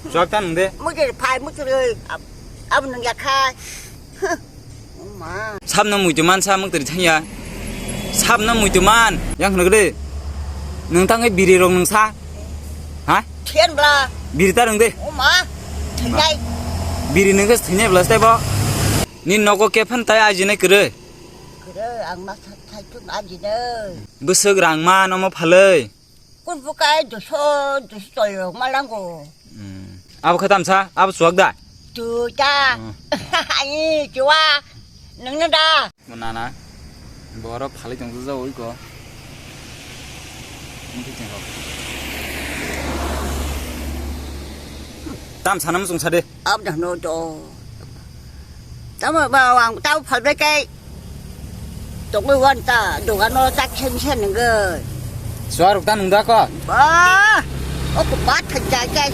좋았다는데? 뭐지 발 무트를 아버는 약하. 엄마. 삽는 무이두만 사먹들이 탕이야. 삽는 무이두만. 양 그래. 능탕의 미리롱 능사. 하? thiên là 미리 따른데. 엄마. thành đây. 미리는 거 드냐 블라스 대봐. 니 너고 개판 따야 아지네 그래. 그래 악마 thay chút ăn gì đâu. 무석 랑마 너무 팔레. quân vô cái tôi rồi mà lăng cô. 아부 카담사 아부 수학다. Chú cha. Anh chú à. Nâng nó ra. 뭐나나. 뭐라 팔레 정도 자 올거. 땀 사람 송사대. Ông đã nói cho. Tao mà bảo hoàng tao phải với cái. Tụi mới quan ta đồ ăn nó chắc chân chân người. 수아룩 따는다 거. Ba. Ô cô bát thành trái cái.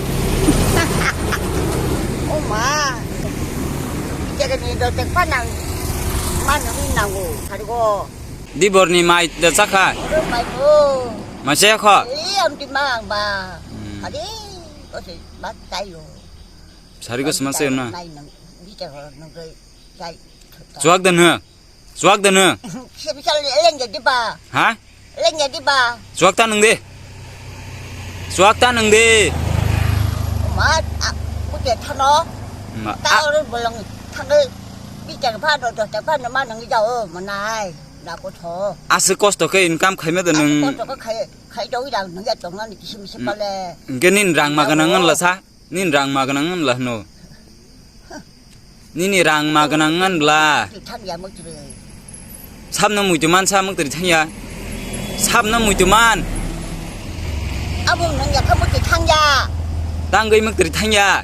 Ô mà. Cái này đồ tiền phát năng. Mà nó đi nào ngủ. 그리고 니 버니 마이 자카. 그래 말고. 마셔 커. 이 엄지 망 봐. 어디? 어디 맛 짜요. 자리가 스마세요나. Này nó đi chờ nó gây chạy. 수학다는. 수학다는. Xem sao lên nhà đi bà. 하? Lên nhà đi bà. 수학 따는데. 수학 따는데. Mà có thể thằng nó. 아, Tao một lần thằng ấy đi chẳng pha rồi chẳng pha nó mà nó đi đâu mà này đã có thọ. 아스코스토 그 인감 Con 카메드는 cho có khai đâu rằng nó ra trong nó thì xem bao lệ. 게닌 랑마가낭은 라사. 닌 랑마가낭은 라노. 니니 랑마가낭은 라. Thì thằng nhà mới chơi. 삽는 무이두만 사먹들이 탕이야. 삽는 무이두만. Ông nó nhà không có chỉ thằng nhà. 땅거이 먹들이 탕이야.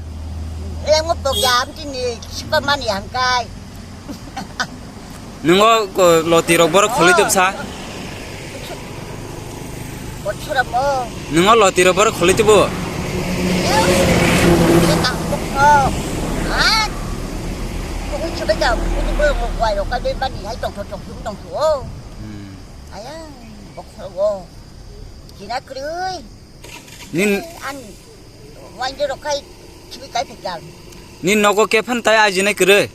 Em có bọc giảm chứ nè, Superman nhà hàng cai. 너가 그 로티로 버럭 콜리트 사. Một số đầm mơ. 너가 로티로 버럭 콜리트 부. Cái tao bốc mơ. Hả? Cũng chưa bây giờ cũng bơ một vài rồi cái bên ban gì hay trồng xuống trồng xuống. Ấy á, bốc rồi. Chị nói cứ đi. 닌 ăn ngoài giờ cái chỉ cái thịt gà 닌 너고 개판 따야 아지네 그래.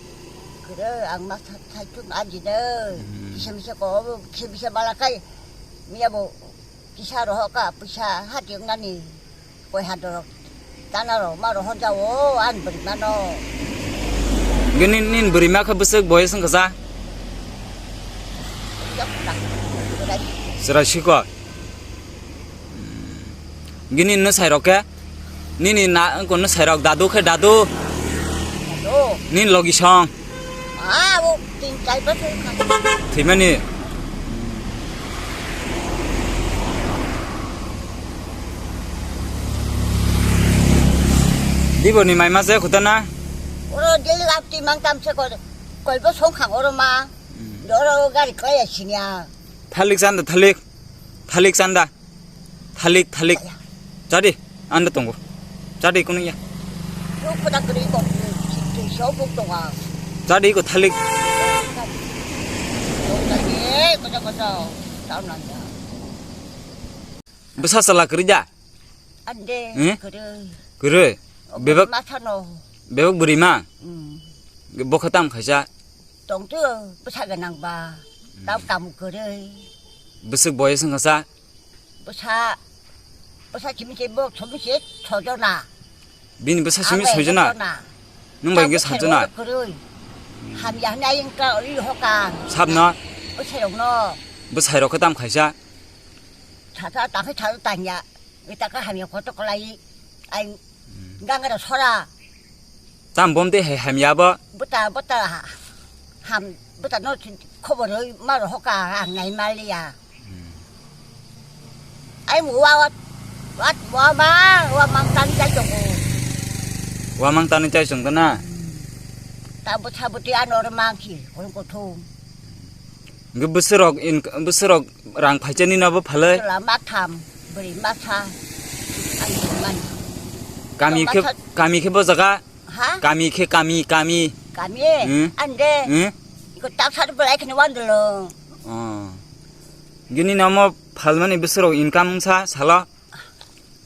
그래 안 막 thay chút ăn gì nữa xem có xem bao là cái bây bộ pizza rồi họ cả pizza hạt tiếng này quay hạt rồi ta nào rồi mà rồi họ cháu ăn bự mà nó 닌 브리마 그 부석 뭐에선 가자. dốc đặt cái đấy 쓰라시고. 닌 너 사이로게. 니니 나 거는 사이로 다도 그 다도. đồ 닌 로기성. à bộ tiền chạy bất cứ 되면이 니버니 마이 마세 고다나. 오늘 내일 앞뒤 망담 세고 걸고 손강 오르마 너로 가리 거야 시냐 탈릭 산다 탈릭 산다 탈릭 자리 앉아 동고 자리 있고는 야 그보다 그리고 쇼복동아 자리 있고 탈릭 예, 거저 싸움난다. 무사살라 그러자 안 돼. 응? 그래. 그래 매박 마타노. 매박 부리마 응. 목하담 가자 동주 부사가 낭바. 나 감 그래. 무슨 뭐에서 가자 부사 김치 뭐 좀씩 쳐줘나. 민 무사 심이 소주나 능바 이게 사주나 그래. 함야 나인가 어디 호가. 삽나 부사용노. 무사이로 그다음 가자 차차 딱히 잘 다냐. 이따가 하면 고토 걸라이. 아이 강가로 서라. 땀 봄대 해함야버 부터 함 부터 너 커버를 말을 호가 안 나이 말이야. ai mua qua mang tan trái trồng 와망 따는 짤 정도나 ta bút ha bút đi ăn rồi mang chi còn có thu 그 부스럭 랑 발전이나 뭐 팔래 là mát tham b리 mát ăn mình 까미케 보자가 hả 까미 cảm ơn ăn đi 응? 이거 딱 사도 벌레 그냥 만들어 gini namo phalmani busurok income sa sala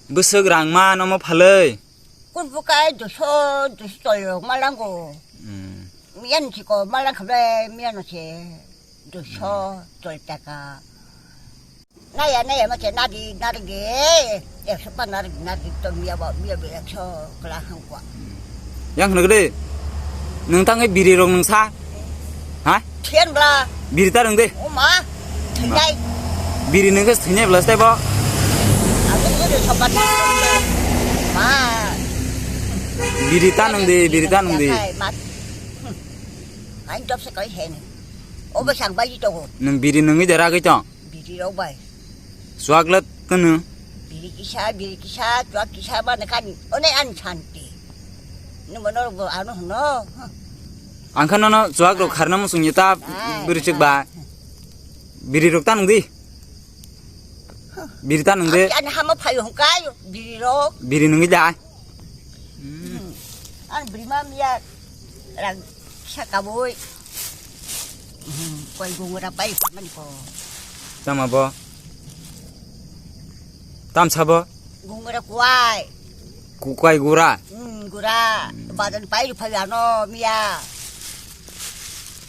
busuk rangma namo phalei 군 부가에 두서 두서요 말랑고 미안 지고 말랑 그래 미안하지 두서 절 때가 나야 맞지 나르게 역습반 나르게 좀 미야쳐 그라 한거 yang kena nungtang biri rong nungsa ha thiên biri ta nungde 엄마 등자이 biri nungke thnya belas te bo 아들들 저번에 마 biri ta nungde 맛 anh chấp sẽ có hẹn ô bà sang bay đâu nung biri nungi dera ke chong biri đâu bay swaglat kenu biri kisah jual kisah mana kan one an cantik nhưng mà nó áo nó angkhan no swag ro kharna mu sungni ta biri chik ba biri rok ta nungdi biri ta nungde anh ham mà phải không cái biri đó biri nungi da anh biri mà mía là sa cà bôi quay gung ra bay mình có tam abo tam sabo gung ra quay ku kwai gura gura badan bay phải là nó mía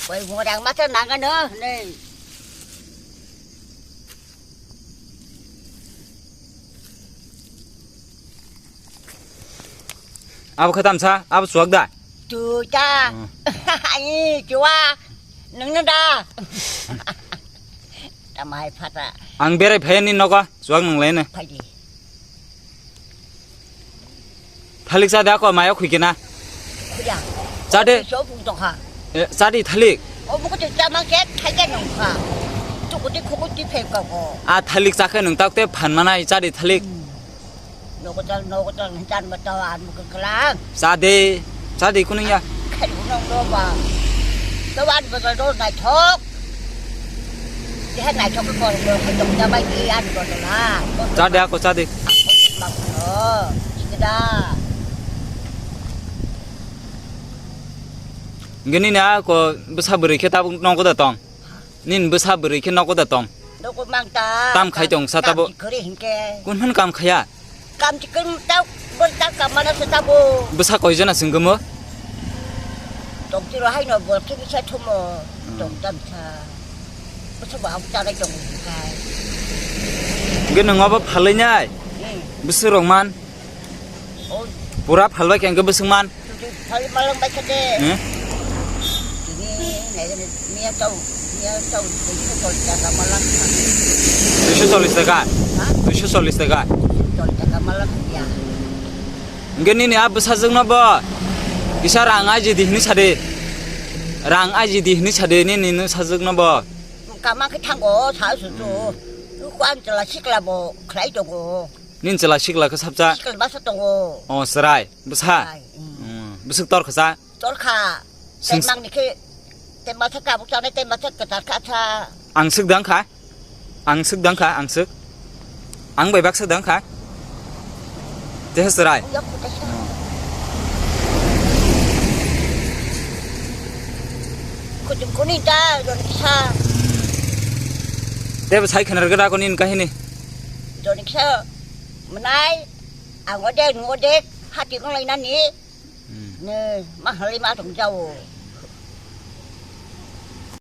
quay gung ra mắt nó nặng nữa này abo khatam sa abo swag da chú cha anh chú à nâng ra ta mai phát à ang berai phayan ni noka swag nang le ne phải đi thalik sa da ko mayo khuikena bây giờ cha de số vùng tổng hả sa di thalik ô một cái cha mang két thay cái nông hả chú có đi không có đi phê cầu hồ a thalik sa khe nung tak te phan manai cha di thalik nó có chân chân mà tao ăn một cái lá sa de kuning ya cái đúng không đâu mà tao ăn một cái đồ này thốt cái hết này cho cái con được cái chồng ra bay đi ăn còn là cha de ko cha de bằng nữa cái đó gini na ko besa beri khe ta nong ko da tong nin besa beri khe nok ko da tong đâu có mang ta tam khai tong sa ta bo cứ đi hình kê kun han kam khaya cam chỉ cần tao bên tao cầm mà nó sẽ tao bù besa ko jana singmo tổng chỉ là hay nói vừa cái xe thùng mà tổng tâm sa bữa sau bảo ông cha đây tổng cái gini ngoba phalai nyai besa rongman ôi pura phalai keng ke besungman thôi mà lần bay cái này này mía trâu cũng không còn cả mà lần 240 taka 240 taka còn cả mà lần ya gini ni a besa jingna bo kisa rang aji di ni sade ni ni sajugna bo cả mà cái thằng của thảo sử dụng quan trọng là xích là bộ khai đồ của nin chela sikla ka sapcha xích là bắt đồ của o srai besa besuk tor khasa tốt khá tên mang cái tên mà thắc cả một trong này tên mà thắc cả cả cha ang suk dang kha ang suk ang bai bak suk dang kha te srai dốc cái sao cô đi ta rồi cái sao te sai khanar ga ko nin kahini rồi cái sao mà nay ngồi đây hát tiếng con này nè nè mà hơi mà thằng châu